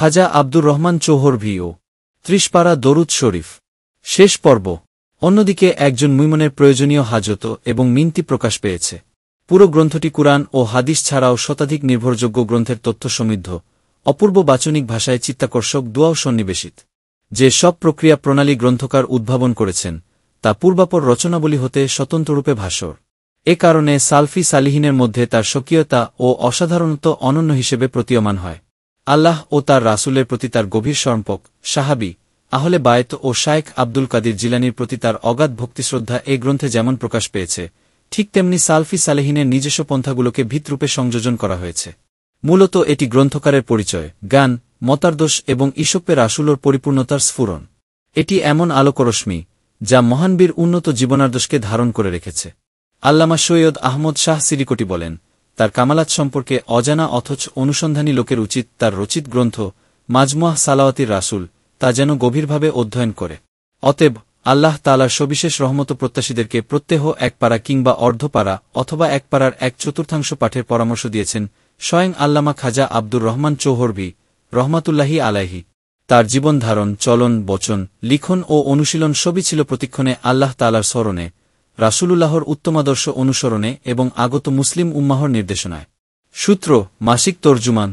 খাজা আব্দুর রহমান চৌহরভী ও ৩০ পারা দরুদ শরীফ। শেষ পর্ব। অন্যদিকে একজন মুমিনের প্রয়োজনীয় হাজত এবং মিনতি প্রকাশ পেয়েছে। পুরো গ্রন্থটি কুরআন ও হাদিস ছাড়াও শতাধিক নির্ভরযোগ্য গ্রন্থের তথ্য সমৃদ্ধ, অপূর্ব বাচনিক ভাষায় চিত্তাকর্ষক দোয়াও সন্নিবেশিত। যে সব প্রক্রিয়া প্রণালী গ্রন্থকার উদ্ভাবন করেছেন তা পূর্বাপর রচনাবলী হতে স্বতন্ত্ররূপে ভাস্বর। এ কারণে সালফি সালিহিনের মধ্যে তার স্বকীয়তা ও অসাধারণত্ব অনন্য হিসেবে প্রতীয়মান হয়। আল্লাহ ও তার রাসূলের প্রতি তার গভীর সম্পর্ক, সাহাবী, আহলে বায়ত ও শায়েখ আব্দুল কাদির জিলানীর প্রতি তার অগাধ ভক্তিশ্রদ্ধা এ গ্রন্থে যেমন প্রকাশ পেয়েছে, ঠিক তেমনি সালফি সালেহিনের নিজস্ব পন্থাগুলোকে ভিতরূপে সংযোজন করা হয়েছে। মূলত এটি গ্রন্থকারের পরিচয়, জ্ঞান, মতাদর্শ এবং ঈশপে রাসূলের পরিপূর্ণতার স্ফুরণ। এটি এমন আলোকরশ্মি যা মহানবীর উন্নত জীবনাদর্শকে ধারণ করে রেখেছে। আল্লামা সৈয়দ আহমদ শাহ সিরিকটি বলেন, তার কামালাত সম্পর্কে অজানা অথচ অনুসন্ধানী লোকের উচিত তার রচিত গ্রন্থ মাজমুআহ সালাওয়াতির রাসূল তা যেন গভীরভাবে অধ্যয়ন করে। অতএব আল্লাহ তাআলার সবিশেষ রহমত প্রত্যাশীদেরকে প্রত্যহ এক পারা কিংবা অর্ধ পারা অথবা এক পারার 1/4 পাঠের পরামর্শ দিয়েছেন স্বয়ং আল্লামা খাজা আব্দুর রহমান চৌহরভী রহমাতুল্লাহি আলাইহি। তার জীবনধারণ, চলন, বচন, লিখন ও অনুশীলন সবই ছিল প্রতিক্ষণে আল্লাহ তাআলার স্মরণে, রাসূলুল্লাহর উত্তমাদর্শ অনুসরণে এবং আগত মুসলিম উম্মাহর নির্দেশনায়। সূত্র: মাসিক তর্জুমান।